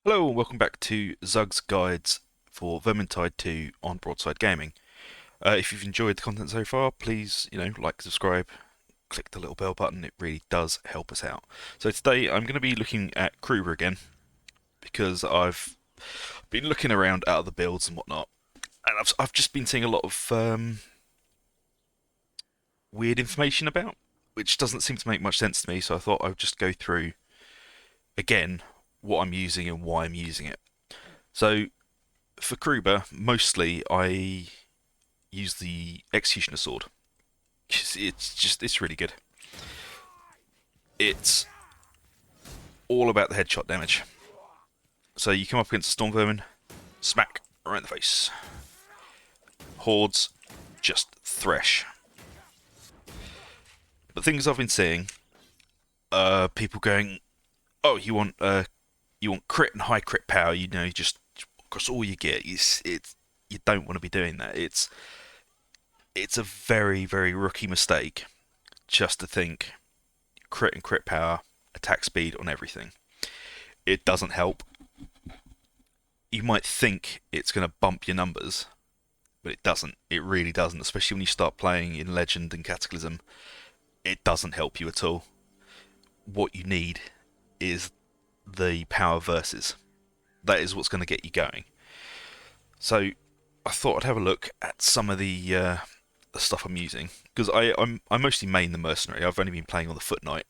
Hello and welcome back to Zug's Guides for Vermintide 2 on Broadside Gaming. If you've enjoyed the content so far, please, like, subscribe, click the little bell button, it really does help us out. So today I'm going to be looking at Kruber again, because I've been looking around at other builds and whatnot, and I've just been seeing a lot of weird information about, which doesn't seem to make much sense to me, so I thought I would just go through, again, what I'm using and why I'm using it. So, for Kruber, mostly I use the Executioner Sword. It's really good. It's all about the headshot damage. So you come up against a Storm Vermin, smack, right in the face. Hordes, just thresh. But things I've been seeing, people going, oh, you want crit and high crit power, just across all your gear. You don't want to be doing that. It's a very, very rookie mistake just to think crit and crit power, attack speed on everything. It doesn't help. You might think it's going to bump your numbers, but it doesn't. It really doesn't, especially when you start playing in Legend and Cataclysm. It doesn't help you at all. What you need is the power versus. That is what's going to get you going. So I thought I'd have a look at some of the stuff I'm using, because I mostly main the Mercenary. I've only been playing on the Foot Knight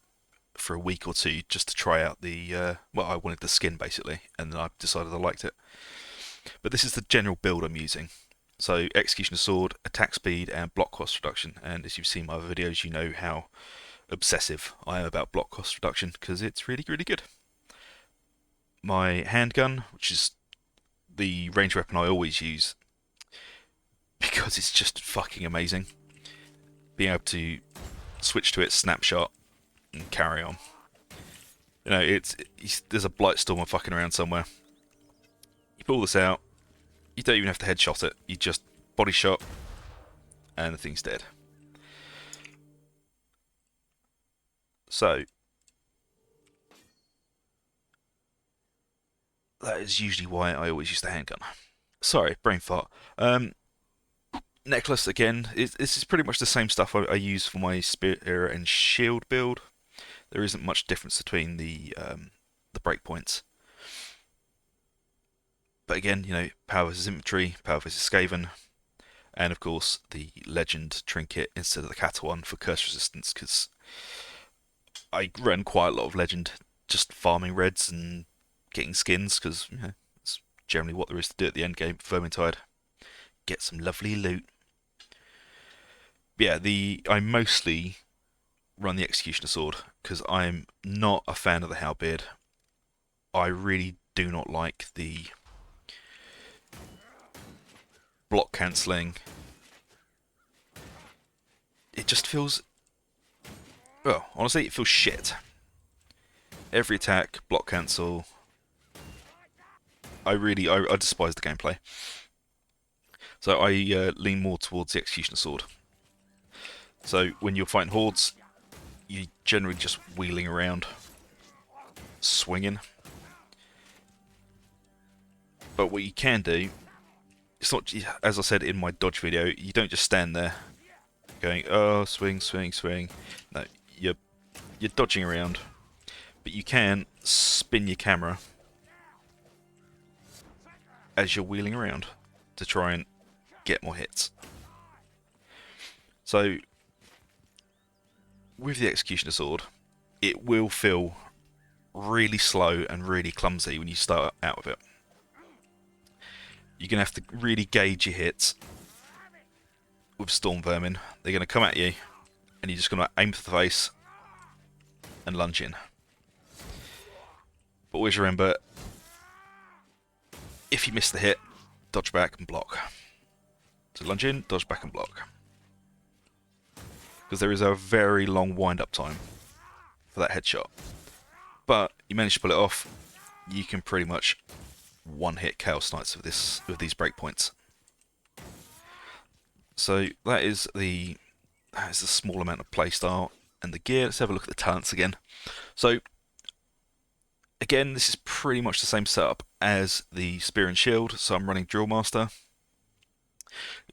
for a week or two just to try out I wanted the skin basically, and then I decided I liked it. But this is the general build I'm using. So Executioner Sword, attack speed, and block cost reduction. And as you've seen my other videos, you know how obsessive I am about block cost reduction, because it's really, really good. My handgun, which is the range weapon I always use, because it's just fucking amazing. Being able to switch to it, snapshot, and carry on. There's a blight stormer fucking around somewhere. You pull this out, you don't even have to headshot it. You just body shot, and the thing's dead. So that is usually why I always use the handgun. Sorry, brain fart. Necklace again. This is pretty much the same stuff I use for my spear and shield build. There isn't much difference between the breakpoints. But again, power versus infantry, power versus Skaven, and of course the legend trinket instead of the cattle one for curse resistance, because I ran quite a lot of legend just farming reds and getting skins, because it's generally what there is to do at the end game for Vermintide. Get some lovely loot. But yeah, I mostly run the Executioner Sword because I'm not a fan of the Halberd. I really do not like the block cancelling. It just feels, well, honestly, it feels shit. Every attack, block cancel. I despise the gameplay. So I lean more towards the Executioner Sword. So when you're fighting hordes, you're generally just wheeling around, swinging. But what you can do, it's not, as I said in my dodge video, you don't just stand there going, oh, swing, swing, swing. No, you're dodging around, but you can spin your camera as you're wheeling around to try and get more hits. So with the Executioner Sword, it will feel really slow and really clumsy when you start out with it. You're going to have to really gauge your hits with Storm Vermin. They're going to come at you, and you're just going to aim for the face and lunge in. But always remember, if you miss the hit, dodge back and block. So lunge in, dodge back and block. Because there is a very long wind-up time for that headshot. But you manage to pull it off, you can pretty much one-hit Chaos Knights with these breakpoints. So that is the small amount of playstyle and the gear. Let's have a look at the talents again. So Again, this is pretty much the same setup as the Spear and Shield, so I'm running Drill Master.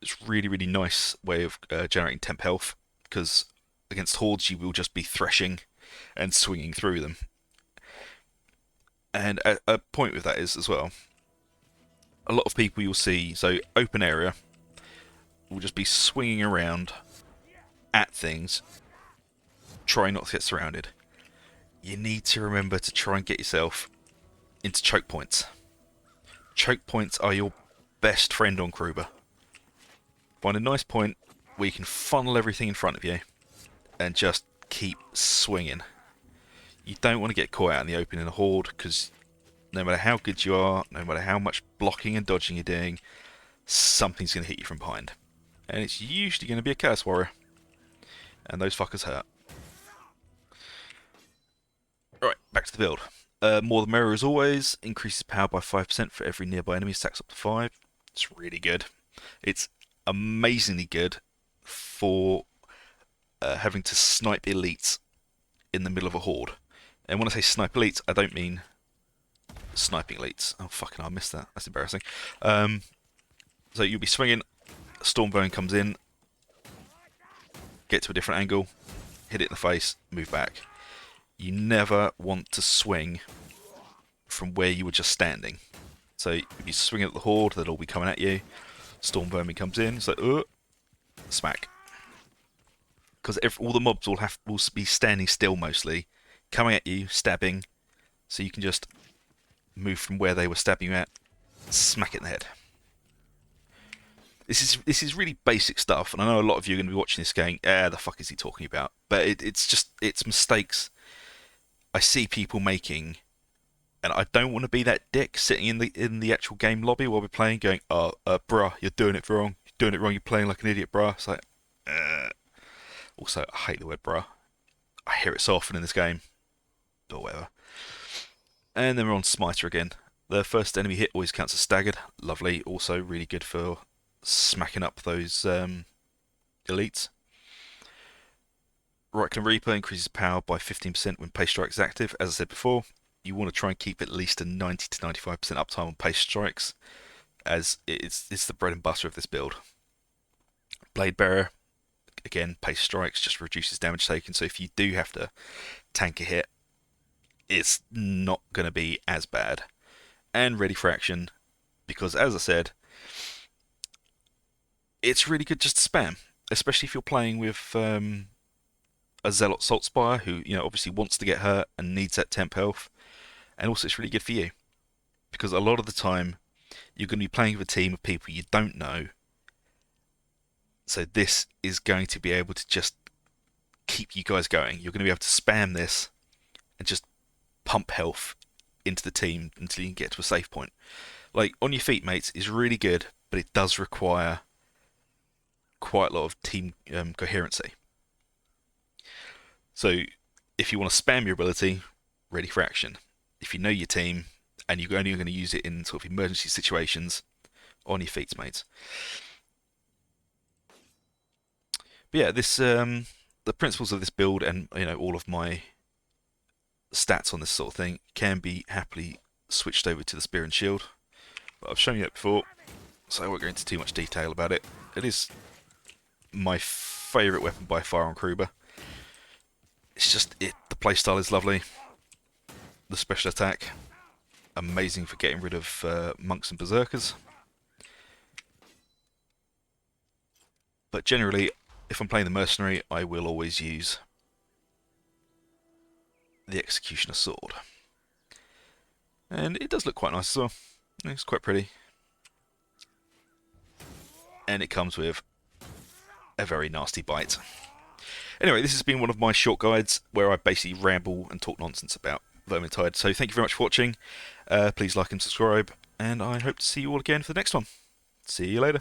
It's really, really nice way of generating temp health, because against hordes you will just be threshing and swinging through them. And a point with that is as well, a lot of people you'll see, so open area, will just be swinging around at things, trying not to get surrounded. You need to remember to try and get yourself into choke points. Choke points are your best friend on Kruber. Find a nice point where you can funnel everything in front of you and just keep swinging. You don't want to get caught out in the open in a horde, because no matter how good you are, no matter how much blocking and dodging you're doing, something's going to hit you from behind. And it's usually going to be a Chaos Warrior. And those fuckers hurt. Alright, back to the build. More the mirror as always. Increases power by 5% for every nearby enemy. Stacks up to 5. It's really good. It's amazingly good for having to snipe elites in the middle of a horde. And when I say snipe elites, I don't mean sniping elites. Oh, fucking hell, I missed that. That's embarrassing. So you'll be swinging, Stormbone comes in, get to a different angle, hit it in the face, move back. You never want to swing from where you were just standing. So if you swing at the horde, they'll all be coming at you. Storm comes in, so smack. Because all the mobs will be standing still mostly, coming at you, stabbing. So you can just move from where they were stabbing you at, smack it in the head. This is really basic stuff, and I know a lot of you are going to be watching this going, the fuck is he talking about? But it's mistakes I see people making, and I don't want to be that dick sitting in the actual game lobby while we're playing, going, bruh, you're doing it wrong. You're doing it wrong. You're playing like an idiot, bruh. It's like, Also, I hate the word bruh. I hear it so often in this game, or whatever. And then we're on Smiter again. The first enemy hit always counts as staggered. Lovely. Also, really good for smacking up those elites. Right-Click Reaper increases power by 15% when Pace Strike is active. As I said before, you want to try and keep at least a 90 to 95% uptime on Pace Strikes, as it's the bread and butter of this build. Blade Bearer, again, Pace Strikes just reduces damage taken, so if you do have to tank a hit, it's not going to be as bad. And Ready for Action, because as I said, it's really good just to spam, especially if you're playing with a Zealot Saltspire who, obviously wants to get hurt and needs that temp health. And also it's really good for you, because a lot of the time you're going to be playing with a team of people you don't know. So this is going to be able to just keep you guys going. You're going to be able to spam this and just pump health into the team until you can get to a safe point. Like, On Your Feet, Mates is really good, but it does require quite a lot of team coherency. So if you want to spam your ability, Ready for Action. If you know your team and you're only going to use it in sort of emergency situations, On Your Feet, Mates. But yeah, this the principles of this build and all of my stats on this sort of thing can be happily switched over to the Spear and Shield. But I've shown you that before, so I won't go into too much detail about it. It is my favourite weapon by far on Kruber. It's just the playstyle is lovely. The special attack, amazing for getting rid of monks and berserkers. But generally, if I'm playing the Mercenary, I will always use the Executioner Sword. And it does look quite nice as well. It's quite pretty. And it comes with a very nasty bite. Anyway, this has been one of my short guides where I basically ramble and talk nonsense about Vermintide. So thank you very much for watching. Please like and subscribe, and I hope to see you all again for the next one. See you later.